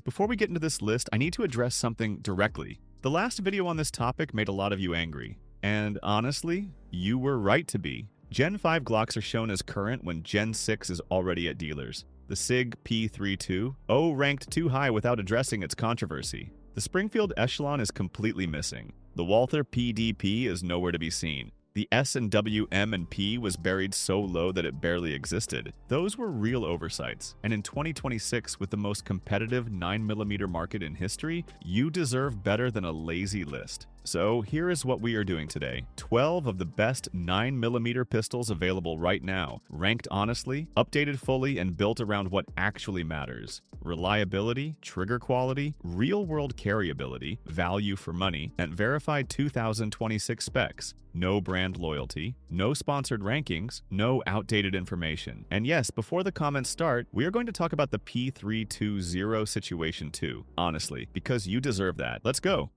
Before we get into this list, I need to address something directly. The last video on this topic made a lot of you angry. And honestly, you were right to be. Gen 5 Glocks are shown as current when Gen 6 is already at dealers. The SIG P320 ranked too high without addressing its controversy. The Springfield Echelon is completely missing. The Walther PDP is nowhere to be seen. The S&W M&P was buried so low that it barely existed. Those were real oversights. And in 2026, with the most competitive 9mm market in history, you deserve better than a lazy list. So here is what we are doing today. 12 of the best 9mm pistols available right now, ranked honestly, updated fully, and built around what actually matters. Reliability, trigger quality, real-world carryability, value for money, and verified 2026 specs. No brand loyalty, no sponsored rankings, no outdated information. And yes, before the comments start, we are going to talk about the P320 situation too, honestly, because you deserve that. Let's go.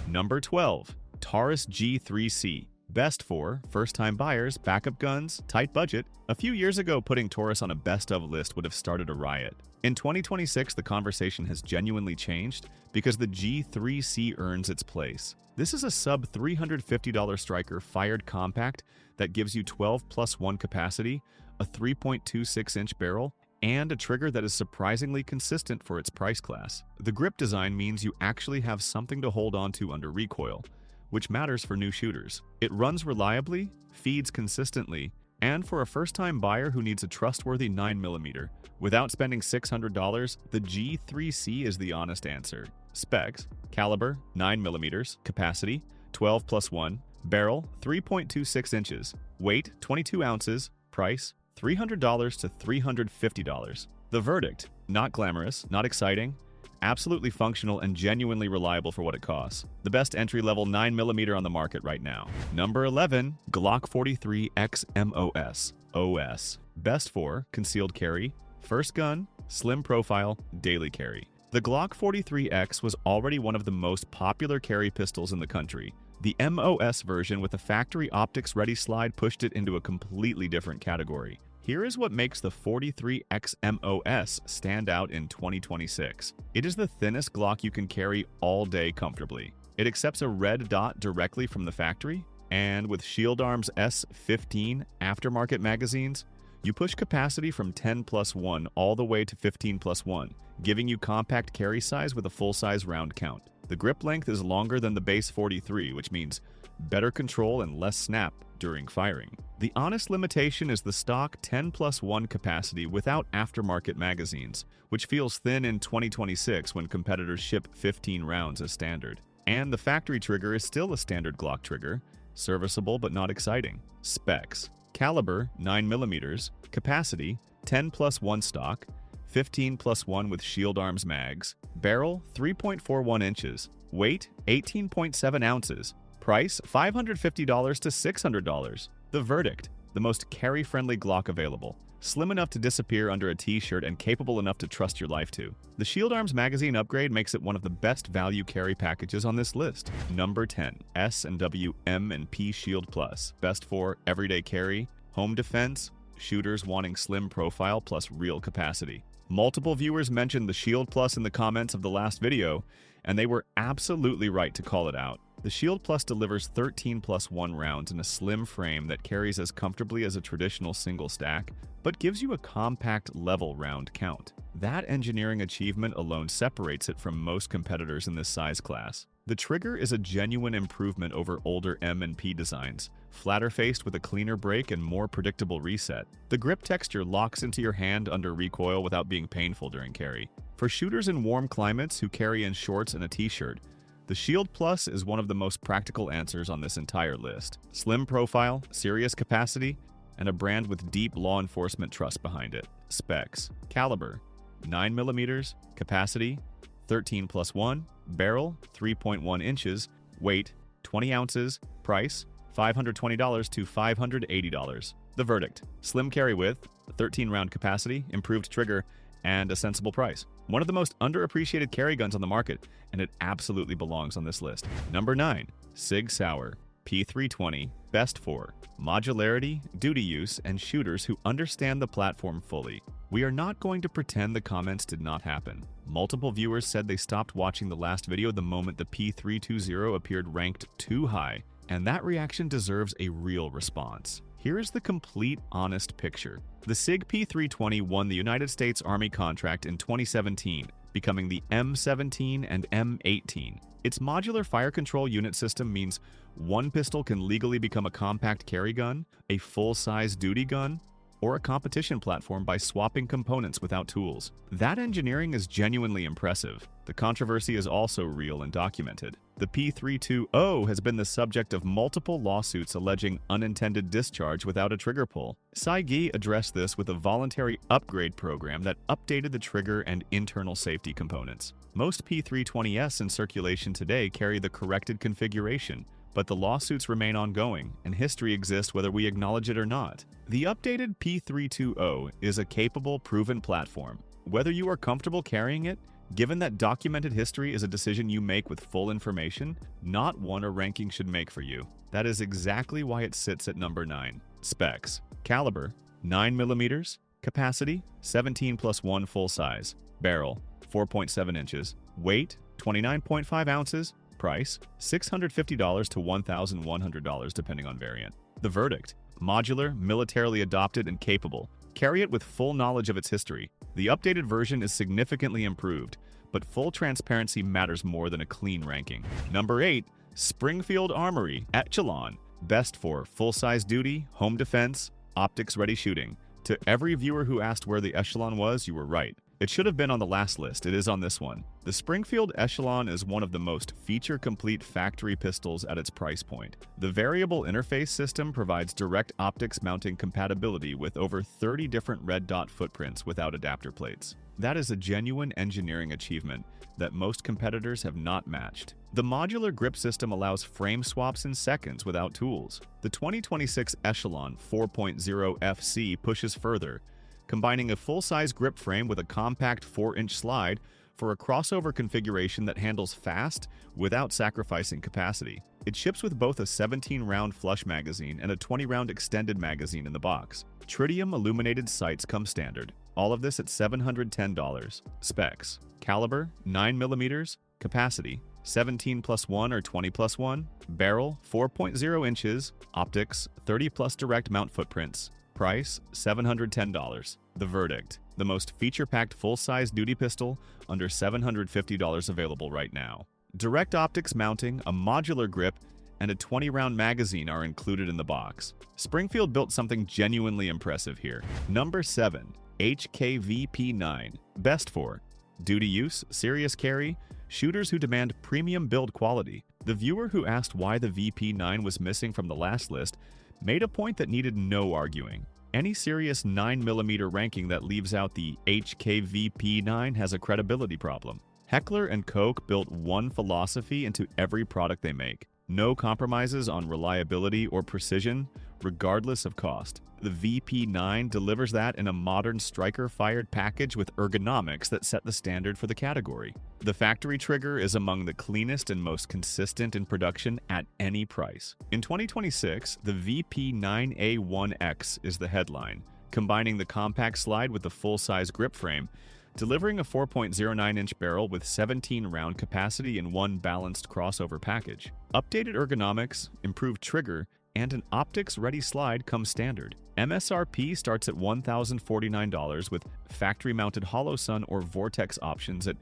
Number 12. Taurus G3C. Best for first-time buyers, backup guns, tight budget. A few years ago, putting Taurus on a best-of list would have started a riot. In 2026, the conversation has genuinely changed because the G3C earns its place. This is a sub-$350 striker fired compact that gives you 12+1 capacity, a 3.26-inch barrel, and a trigger that is surprisingly consistent for its price class. The grip design means you actually have something to hold onto under recoil, which matters for new shooters. It runs reliably, feeds consistently, and for a first-time buyer who needs a trustworthy 9mm, without spending $600, the G3C is the honest answer. Specs: caliber 9mm, capacity 12+1, barrel 3.26 inches, weight 22 ounces, price $300 to $350. The verdict: not glamorous, not exciting, absolutely functional and genuinely reliable for what it costs. The best entry-level 9mm on the market right now. Number 11. Glock 43 XMOS OS. Best for concealed carry, first gun, slim profile, daily carry. The Glock 43X was already one of the most popular carry pistols in the country. The MOS version with a factory optics-ready slide pushed it into a completely different category. Here is what makes the 43XMOS stand out in 2026. It is the thinnest Glock you can carry all day comfortably. It accepts a red dot directly from the factory, and with Shield Arms S15 aftermarket magazines, you push capacity from 10+1 all the way to 15+1, giving you compact carry size with a full-size round count. The grip length is longer than the base 43, which means better control and less snap during firing. The honest limitation is the stock 10+1 capacity without aftermarket magazines, which feels thin in 2026 when competitors ship 15 rounds as standard. And the factory trigger is still a standard Glock trigger, serviceable but not exciting. Specs: caliber 9mm, capacity 10+1 stock, 15+1 with Shield Arms mags, barrel 3.41 inches, weight 18.7 ounces, price $550 to $600. The verdict: the most carry-friendly Glock available. Slim enough to disappear under a t-shirt and capable enough to trust your life to. The Shield Arms magazine upgrade makes it one of the best value carry packages on this list. Number 10. S&W M&P Shield Plus. Best for everyday carry, home defense, shooters wanting slim profile plus real capacity. Multiple viewers mentioned the Shield Plus in the comments of the last video, and they were absolutely right to call it out. The Shield Plus delivers 13+1 rounds in a slim frame that carries as comfortably as a traditional single stack, but gives you a compact level round count. That engineering achievement alone separates it from most competitors in this size class. The trigger is a genuine improvement over older M&P designs, flatter-faced with a cleaner break and more predictable reset. The grip texture locks into your hand under recoil without being painful during carry. For shooters in warm climates who carry in shorts and a t-shirt, the Shield Plus is one of the most practical answers on this entire list. Slim profile, serious capacity, and a brand with deep law enforcement trust behind it. Specs: caliber 9mm, capacity 13+1, barrel 3.1 inches, weight 20 ounces, price $520 to $580. The verdict: slim carry width, 13-round capacity, improved trigger, and a sensible price. One of the most underappreciated carry guns on the market, and it absolutely belongs on this list. Number 9. SIG Sauer P320, best for modularity, duty use, and shooters who understand the platform fully. We are not going to pretend the comments did not happen. Multiple viewers said they stopped watching the last video the moment the P320 appeared ranked too high, and that reaction deserves a real response. Here is the complete, honest picture. The SIG P320 won the United States Army contract in 2017, becoming the M17 and M18. Its modular fire control unit system means one pistol can legally become a compact carry gun, a full-size duty gun, or a competition platform by swapping components without tools. That engineering is genuinely impressive. The controversy is also real and documented. The P320 has been the subject of multiple lawsuits alleging unintended discharge without a trigger pull. SIG addressed this with a voluntary upgrade program that updated the trigger and internal safety components. Most P320s in circulation today carry the corrected configuration, but the lawsuits remain ongoing, and history exists whether we acknowledge it or not. The updated P320 is a capable, proven platform. Whether you are comfortable carrying it, given that documented history is a decision you make with full information, not one a ranking should make for you. That is exactly why it sits at number 9. Specs: caliber 9mm, capacity 17+1 full size, barrel 4.7 inches, weight 29.5 ounces, price $650 to $1,100 depending on variant. The verdict: modular, militarily adopted, and capable. Carry it with full knowledge of its history. The updated version is significantly improved, but full transparency matters more than a clean ranking. Number 8. Springfield Armory Echelon. Best for full-size duty, home defense, optics-ready shooting. To every viewer who asked where the Echelon was, you were right. It should have been on the last list. It is on this one. The Springfield Echelon is one of the most feature-complete factory pistols at its price point. The variable interface system provides direct optics mounting compatibility with over 30 different red dot footprints without adapter plates. That is a genuine engineering achievement that most competitors have not matched. The modular grip system allows frame swaps in seconds without tools. The 2026 Echelon 4.0 FC pushes further, combining a full-size grip frame with a compact 4-inch slide for a crossover configuration that handles fast without sacrificing capacity. It ships with both a 17-round flush magazine and a 20-round extended magazine in the box. Tritium illuminated sights come standard. All of this at $710. Specs: caliber 9mm, capacity 17+1 or 20+1, barrel 4.0 inches, optics 30+ direct mount footprints. Price $710. The verdict: the most feature-packed full-size duty pistol under $750 available right now. Direct optics mounting, a modular grip, and a 20-round magazine are included in the box. Springfield built something genuinely impressive here. Number 7. HK VP9. Best for duty use, serious carry, shooters who demand premium build quality. The viewer who asked why the VP9 was missing from the last list made a point that needed no arguing. Any serious 9mm ranking that leaves out the HK VP9 has a credibility problem. Heckler & Koch built one philosophy into every product they make: no compromises on reliability or precision, regardless of cost. The VP9 delivers that in a modern striker-fired package with ergonomics that set the standard for the category. The factory trigger is among the cleanest and most consistent in production at any price. In 2026, the VP9A1X is the headline, combining the compact slide with the full-size grip frame, delivering a 4.09-inch barrel with 17-round capacity in one balanced crossover package. Updated ergonomics, improved trigger, and an optics-ready slide come standard. MSRP starts at $1,049 with factory-mounted hollow sun or vortex options at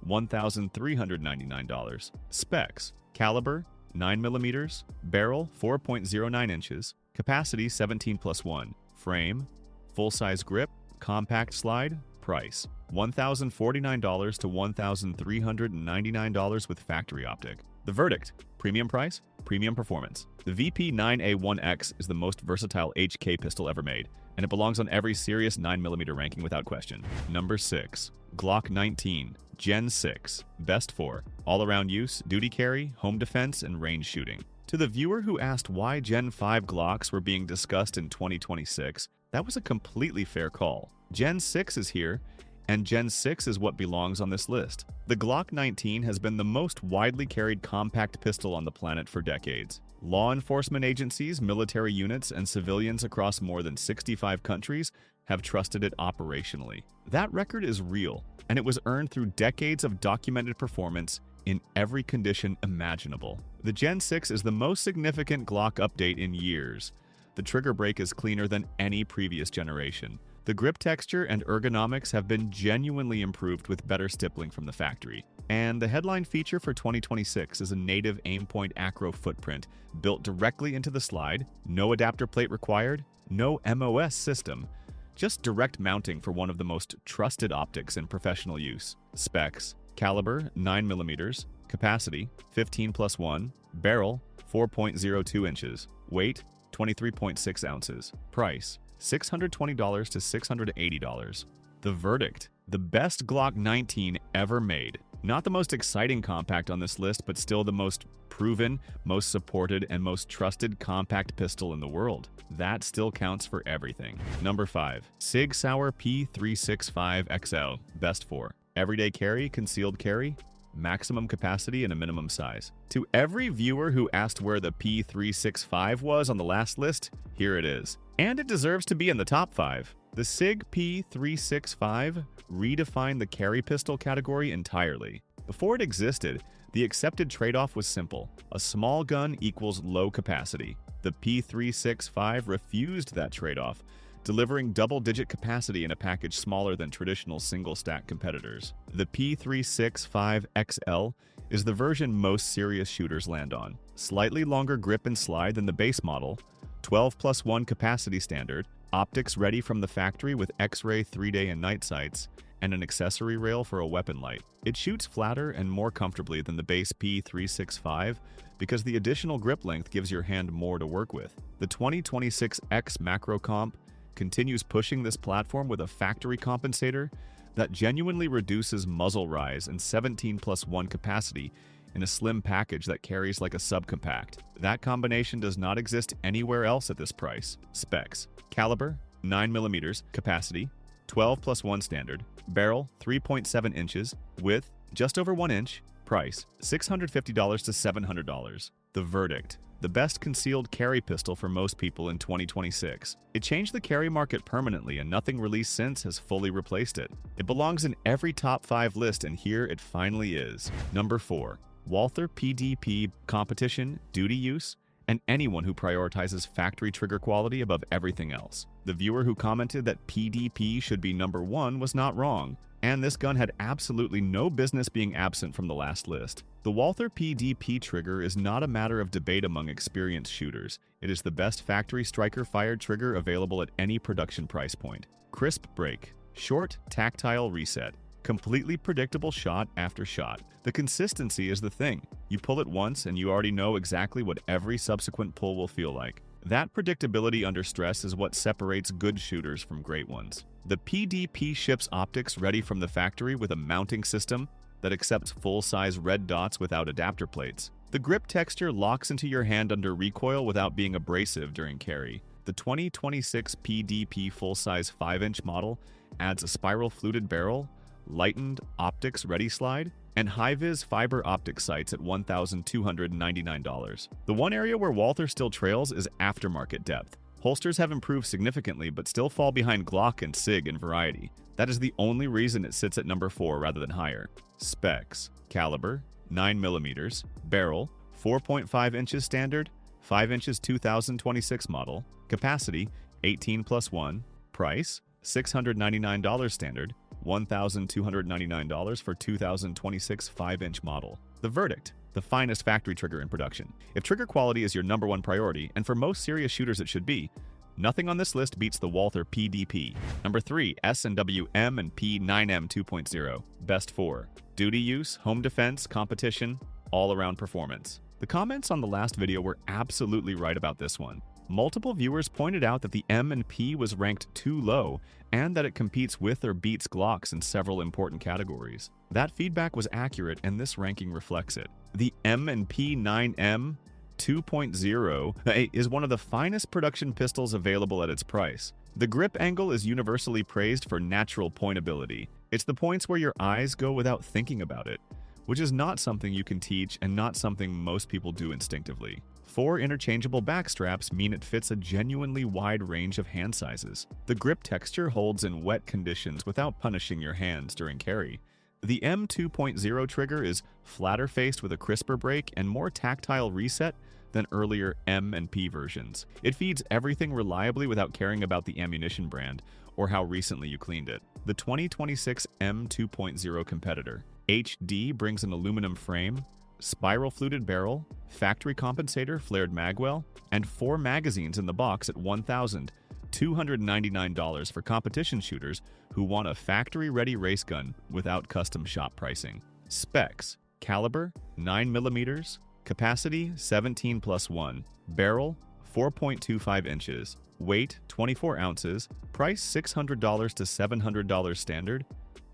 $1,399. Specs: caliber 9mm, barrel 4.09 inches, capacity 17+1, frame, full-size grip, compact slide. Price $1,049 to $1,399 with factory optic. The verdict: premium price, premium performance. The VP9A1X is the most versatile HK pistol ever made, and it belongs on every serious 9mm ranking without question. Number 6. Glock 19 Gen 6. Best for all-around use, duty carry, home defense, and range shooting. To the viewer who asked why Gen 5 Glocks were being discussed in 2026, that was a completely fair call. Gen 6 is here, and Gen 6 is what belongs on this list. The Glock 19 has been the most widely carried compact pistol on the planet for decades. Law enforcement agencies, military units, and civilians across more than 65 countries have trusted it operationally. That record is real, and it was earned through decades of documented performance in every condition imaginable. The Gen 6 is the most significant Glock update in years. The trigger brake is cleaner than any previous generation. The grip texture and ergonomics have been genuinely improved with better stippling from the factory. And the headline feature for 2026 is a native Aimpoint Acro footprint built directly into the slide, no adapter plate required, no MOS system, just direct mounting for one of the most trusted optics in professional use. Specs: caliber 9mm, capacity 15+1, barrel 4.02 inches, weight 23.6 ounces, price $620 to $680. The verdict: the best Glock 19 ever made. Not the most exciting compact on this list, but still the most proven, most supported, and most trusted compact pistol in the world. That still counts for everything. Number 5. SIG Sauer P365 XL. Best for everyday carry, concealed carry, maximum capacity, and a minimum size. To every viewer who asked where the P365 was on the last list, here it is. And it deserves to be in the top 5. The SIG P365 redefined the carry pistol category entirely. Before it existed, the accepted trade-off was simple: a small gun equals low capacity. The P365 refused that trade-off, delivering double-digit capacity in a package smaller than traditional single-stack competitors. The P365 XL is the version most serious shooters land on. Slightly longer grip and slide than the base model, 12+1 capacity standard, optics ready from the factory with X-ray 3-day and night sights, and an accessory rail for a weapon light. It shoots flatter and more comfortably than the base P365 because the additional grip length gives your hand more to work with. The 2026 X Macro Comp continues pushing this platform with a factory compensator that genuinely reduces muzzle rise and 17+1 capacity in a slim package that carries like a subcompact. That combination does not exist anywhere else at this price. Specs: caliber 9mm, capacity 12+1 standard, barrel 3.7 inches, width just over 1 inch, price $650 to $700. The verdict: the best concealed carry pistol for most people in 2026. It changed the carry market permanently, and nothing released since has fully replaced it. It belongs in every top 5 list, and here it finally is. Number 4. Walther PDP competition, duty use, and anyone who prioritizes factory trigger quality above everything else. The viewer who commented that PDP should be number 1 was not wrong, and this gun had absolutely no business being absent from the last list. The Walther PDP trigger is not a matter of debate among experienced shooters. It is the best factory striker-fired trigger available at any production price point. Crisp break, short, tactile reset, completely predictable shot after shot. The consistency is the thing. You pull it once and you already know exactly what every subsequent pull will feel like. That predictability under stress is what separates good shooters from great ones. The PDP ships optics ready from the factory with a mounting system that accepts full-size red dots without adapter plates. The grip texture locks into your hand under recoil without being abrasive during carry. The 2026 PDP full-size 5-inch model adds a spiral fluted barrel, lightened optics ready slide, and high-vis fiber optic sights at $1,299. The one area where Walther still trails is aftermarket depth. Holsters have improved significantly but still fall behind Glock and SIG in variety. That is the only reason it sits at number 4 rather than higher. Specs: caliber 9mm, barrel 4.5 inches standard, 5 inches 2026 model, capacity 18+1, price $699 standard, $1,299 for 2026 5-inch model. The verdict: the finest factory trigger in production. If trigger quality is your number 1 priority, and for most serious shooters it should be, nothing on this list beats the Walther PDP. Number 3. S&W M&P 9M 2.0. Best for duty use, home defense, competition, all-around performance. The comments on the last video were absolutely right about this one. Multiple viewers pointed out that the M&P was ranked too low and that it competes with or beats Glocks in several important categories. That feedback was accurate, and this ranking reflects it. The M&P 9M 2.0 is one of the finest production pistols available at its price. The grip angle is universally praised for natural pointability. It's the points where your eyes go without thinking about it, which is not something you can teach and not something most people do instinctively. 4 interchangeable back straps mean it fits a genuinely wide range of hand sizes. The grip texture holds in wet conditions without punishing your hands during carry. The M2.0 trigger is flatter-faced with a crisper break and more tactile reset than earlier M and P versions. It feeds everything reliably without caring about the ammunition brand or how recently you cleaned it. The 2026 M2.0 competitor. HD brings an aluminum frame, spiral fluted barrel, factory compensator, flared magwell, and 4 magazines in the box at $1,299 for competition shooters who want a factory-ready race gun without custom shop pricing. Specs: caliber 9mm, capacity 17+1, barrel 4.25 inches, weight 24 ounces, price $600 to $700 standard,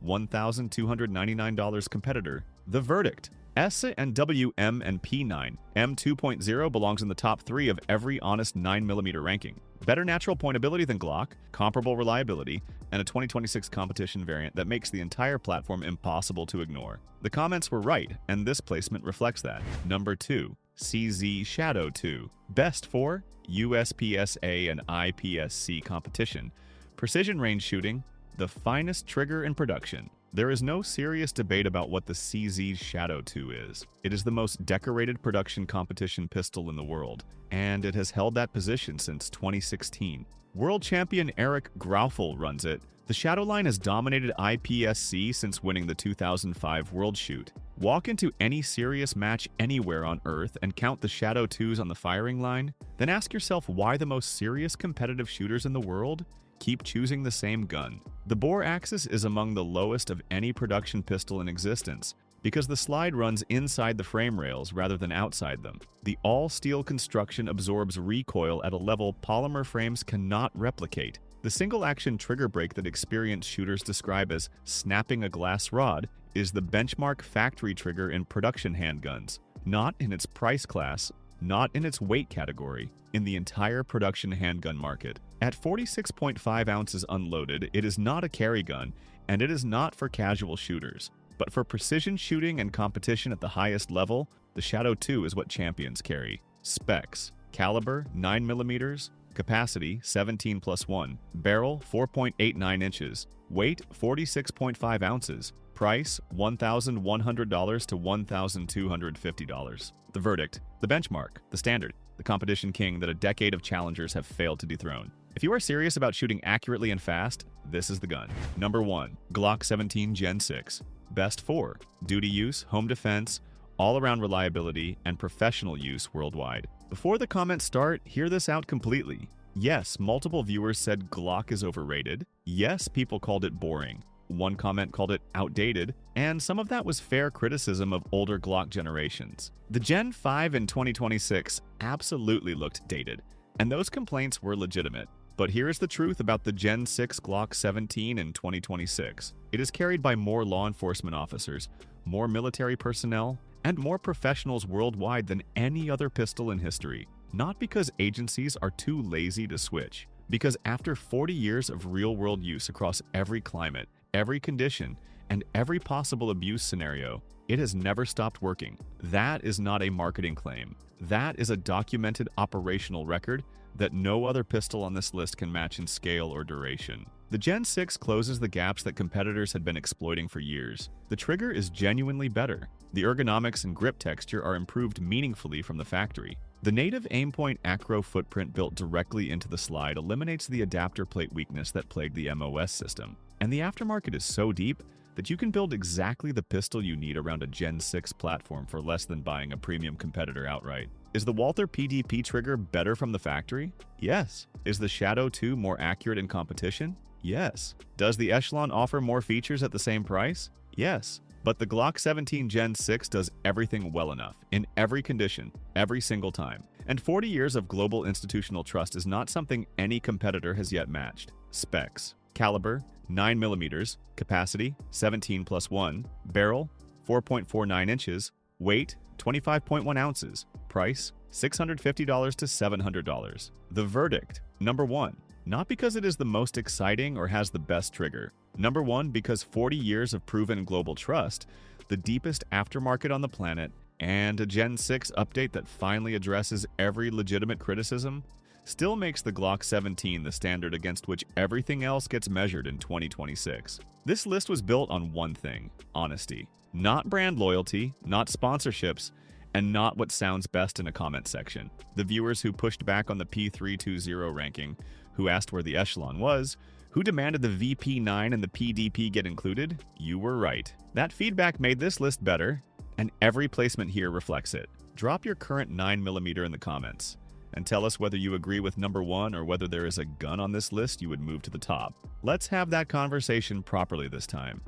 $1,299 competitor. The verdict: SIG and WM and P9. M2.0 belongs in the top 3 of every honest 9mm ranking. Better natural pointability than Glock, comparable reliability, and a 2026 competition variant that makes the entire platform impossible to ignore. The comments were right, and this placement reflects that. Number 2. CZ Shadow 2. Best for USPSA and IPSC competition. Precision range shooting, the finest trigger in production. There is no serious debate about what the CZ Shadow 2 is. It is the most decorated production competition pistol in the world, and it has held that position since 2016. World champion Eric Graufel runs it. The Shadow line has dominated IPSC since winning the 2005 World Shoot. Walk into any serious match anywhere on Earth and count the Shadow 2s on the firing line, then ask yourself why the most serious competitive shooters in the world keep choosing the same gun. The bore axis is among the lowest of any production pistol in existence because the slide runs inside the frame rails rather than outside them. The all-steel construction absorbs recoil at a level polymer frames cannot replicate. The single-action trigger brake that experienced shooters describe as snapping a glass rod is the benchmark factory trigger in production handguns, not in its price class, not in its weight category, in the entire production handgun market. At 46.5 ounces unloaded, it is not a carry gun, and it is not for casual shooters. But for precision shooting and competition at the highest level, the Shadow 2 is what champions carry. Specs: caliber 9mm, capacity 17+1, barrel 4.89 inches, weight 46.5 ounces, price $1,100 to $1,250. The verdict: the benchmark, the standard, the competition king that a decade of challengers have failed to dethrone. If you are serious about shooting accurately and fast, this is the gun. Number 1. Glock 17 Gen 6. Best for duty use, home defense, all-around reliability, and professional use worldwide. Before the comments start, hear this out completely. Yes, multiple viewers said Glock is overrated. Yes, people called it boring. One comment called it outdated, and some of that was fair criticism of older Glock generations. The Gen 5 in 2026 absolutely looked dated, and those complaints were legitimate. But here is the truth about the Gen 6 Glock 17 in 2026. It is carried by more law enforcement officers, more military personnel, and more professionals worldwide than any other pistol in history. Not because agencies are too lazy to switch, because after 40 years of real-world use across every climate, every condition, and every possible abuse scenario, it has never stopped working. That is not a marketing claim. That is a documented operational record that no other pistol on this list can match in scale or duration. The Gen 6 closes the gaps that competitors had been exploiting for years. The trigger is genuinely better. The ergonomics and grip texture are improved meaningfully from the factory. The native aimpoint acro footprint built directly into the slide eliminates the adapter plate weakness that plagued the MOS system. And the aftermarket is so deep that you can build exactly the pistol you need around a Gen 6 platform for less than buying a premium competitor outright. Is the Walther PDP trigger better from the factory? Yes. Is the Shadow 2 more accurate in competition? Yes. Does the Echelon offer more features at the same price? Yes. But the Glock 17 Gen 6 does everything well enough, in every condition, every single time. And 40 years of global institutional trust is not something any competitor has yet matched. Specs: caliber 9mm, capacity 17+1, barrel 4.49 inches, weight 25.1 ounces, price $650 to $700. The verdict: number 1. Not because it is the most exciting or has the best trigger. Number 1, because 40 years of proven global trust, the deepest aftermarket on the planet, And a Gen 6 update that finally addresses every legitimate criticism still makes the Glock 17 the standard against which everything else gets measured in 2026. This list was built on one thing: honesty. Not brand loyalty, not sponsorships, and not what sounds best in a comment section. The viewers who pushed back on the P320 ranking, who asked where the Echelon was, who demanded the VP9 and the PDP get included, you were right. That feedback made this list better, and every placement here reflects it. Drop your current 9mm in the comments, and tell us whether you agree with number 1 or whether there is a gun on this list you would move to the top. Let's have that conversation properly this time.